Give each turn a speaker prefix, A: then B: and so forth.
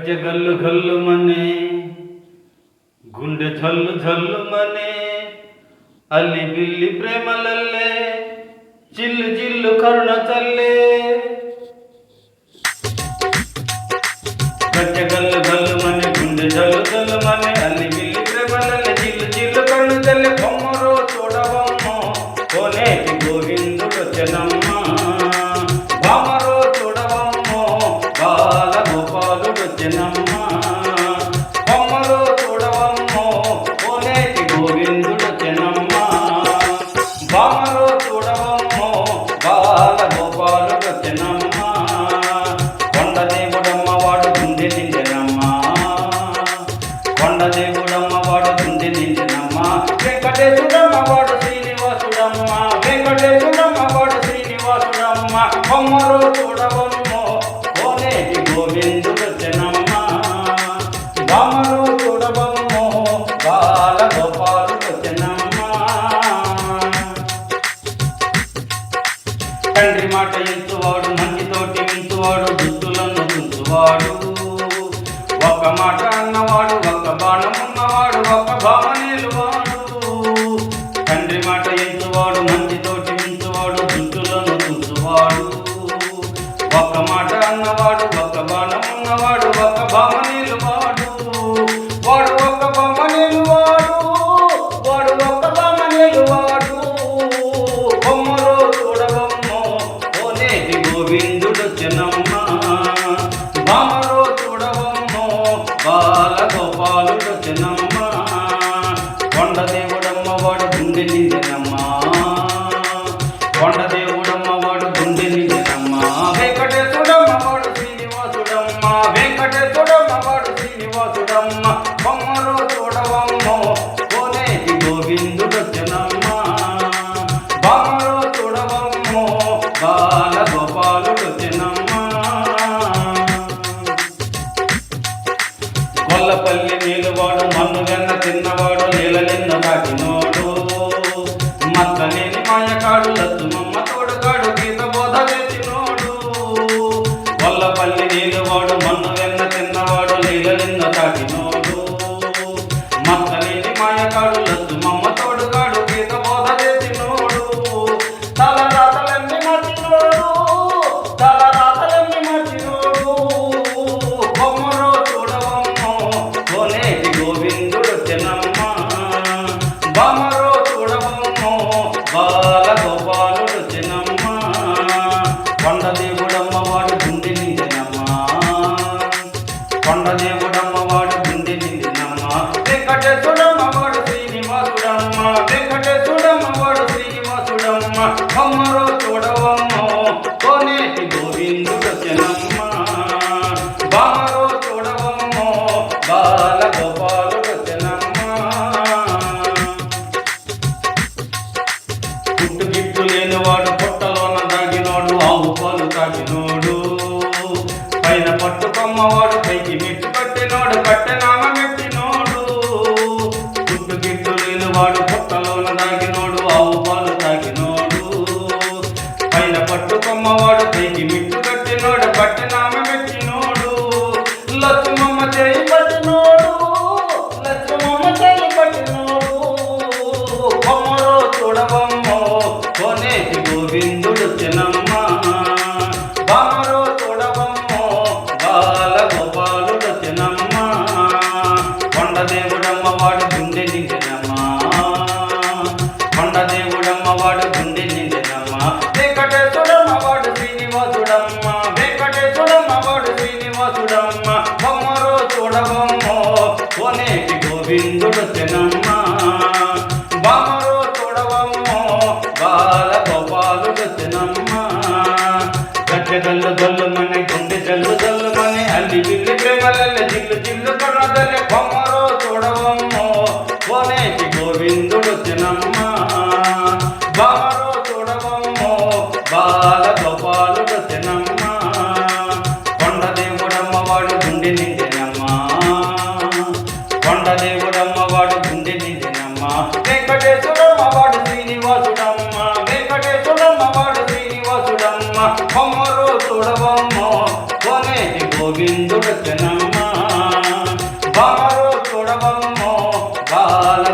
A: గజ్జె గల్లు గల్లు మనే గుండె జల్లు జల్లు మనే అల్లి బిల్లి ప్రేమలల్లే చిల్లు చిల్లు కరుణ చల్లే గజ్జె గల్లు గల్లు మనే గుండె జల్లు జల్లు మనే అల్లి బిల్లి ప్రేమలల్లే చిల్లు చిల్లు కరుణ చల్లే బొమ్మరో చూడవమ్మో కోనేటి గోవిందుడు వచ్చెనమ్మ బామరో చూడవమ్మో బాల గోపాలుడు వచ్చెనమ్మ బొమ్మరో చూడవమ్మో కోనేటి గోవిందుడు వచ్చెనమ్మ బామరో చూడవమ్మో బాల గోపాలుడు వచ్చెనమ్మ కొండ దేవుడమ్మ వాడు గుండె నిండెనమ్మ కొండ దేవుడమ్మ వాడు గుండె నిండెనమ్మ వెంకటేశుడమ్మ వాడు శ్రీనివాసుడమ్మ వెంకటేశుడమ్మ వాడు శ్రీనివాసుడమ్మ బొమ్మరో చూడవమ్మో కోనేటి గోవిందుడు వచ్చెనమ్మ బామరో చూడవమ్మో బాల గోపాలుడు వచ్చెనమ్మ తండ్రి మాట ఎంచువాడు మంచితోటి మించువాడు దుస్తులను దుంచువాడు ఒక్క మాట అన్నవాడు ఒక్క బాణం ఉన్నవాడు ఒక్క భామనేలువాడు తండ్రి మాట ఎంచువాడు మంచితోటి మించువాడు దుస్తులను దుంచువాడు ఒక్క మాట అన్నవాడు ఒక్క బాణం ఉన్నవాడు ఒక్క భామనేలువాడు వాడు ఒక్క భామనేలువాడు వాడు ఒక్క భామనేలువాడు బొమ్మరో చూడవమ్మో కోనేటి గోవిందుడు వచ్చెనమ్మ బామరో చూడవమ్మో బాల గోపాలుడు వచ్చెనమ్మ కొండ దేవుడమ్మ వాడు గుండె నిండెనమ్మ కొండ దేవుడమ్మ వాడు గుండె నిండెనమ్మ వెంకటేశుడమ్మ వాడు శ్రీనివాసుడమ్మ వెంకటేశుడమ్మ వాడు శ్రీనివాసుడమ్మ బొమ్మరో చూడవమ్మో కోనేటి గోవిందుడు వచ్చెనమ్మ బామరో చూడవమ్మో బాల గోపాలుడు వచ్చెనమ్మ గొల్లపల్లి నీలువాడు మన్ను వెన్న తిన్నవాడు నీలలెన్న దాటినోడు మత్తలేని మాయకాడు లత్తుమమ్మ తోడుగాడు గీత బోధ చేసినోడు గొల్లపల్లి నీలువాడు మన్ను వెన్న తిన్నవాడు నీలలెన్న దాటినోడు మత్తలేని మాయకాడు లత్తుమమ్మ తోడుగాడు గీత బోధ చేసినోడు తలరాతలన్నీ మర్చినోడు తలరాతలన్నీ మర్చినోడు బొమ్మరో చూడవమ్మో కోనేటి గోవిందుడు వచ్చెనమ్మ బామరో చూడవమ్మో బాల గోపాలుడు వచ్చెనమ్మ కొండ దేవుడమ్మ వాడు గుండె నిండెనమ్మ కొండ దేవుడమ్మ వాడు గుండె నిండెనమ్మ వెంకటేశుడమ్మ వాడు శ్రీనివాసుడమ్మ వెంకటేశుడమ్మ వాడు శ్రీనివాసుడమ్మ బొమ్మరో చూడవమ్మో కోనేటి గోవిందుడు వచ్చెనమ్మ బామరో చూడవమ్మో బాల గోపాలుడు వచ్చెనమ్మ పుట్టు గిట్టు లేనివాడు పుట్టలోన దాగినోడు ఆవు పాలు తాగినోడు పైన పట్టుకొమ్మవాడు పైకి మెట్టు పట్టినోడు పట్టెనామ మెట్టినోడు పుట్టు గిట్టు లేనివాడు పుట్టలోన దాగినోడు ఆవు పాలు తాగినోడు పైన పట్టుకొమ్మవాడు పైకి మెట్టు కట్టినోడు పట్టెనామ మెట్టినోడు లక్ష్మమ్మ చేయి పట్టినోడు లక్ష్మమ్మ చేయి పట్టినోడు బొమ్మరో చూడవమ్మో కోనేటి గోవిందుడు వచ్చెనమ్మ బామరో చూడవమ్మో బాల గోపాలుడు వచ్చెనమ్మ కొండ దేవుడమ్మ వాడు గుండె నిండెనమ్మ కొండ దేవుడమ్మ వాడు గుండె నిండెనమ్మ వెంకటేశుడమ్మ వాడు శ్రీనివాసుడమ్మ వెంకటేశుడమ్మ వాడు శ్రీనివాసుడమ్మ బొమ్మరో చూడవమ్మో కోనేటి గోవిందుడు వచ్చెనమ్మ బామరో చూడవమ్మో బాల గోపాలుడు వచ్చెనమ్మ గజ్జె గల్లు గల్లు మనే గుండె జల్లు జల్లు మనే అల్లి బిల్లి ప్రేమలల్లే జిల్లు జిల్లు కర్రదల్లే బొమ్మరో చూడవమ్మో కోనేటి గోవిందుడు వచ్చెనమ్మ బామరో చూడవమ్మో బాల గోపాలుడు వచ్చెనమ్మ కొండ దేవుడమ్మ వాడు గుండె నిండెనమ్మ కొండ దేవుడమ్మ వాడు గుండె నిండెనమ్మ వెంకటేశుడమ్మ వాడు శ్రీనివాసుడమ్మ వెంకటేశుడమ్మ వాడు శ్రీనివాసుడమ్మ బొమ్మరో చూడవమ్మో కోనేటి గోవిందుడు వచ్చెనమ్మ చూడబమ్మో బాల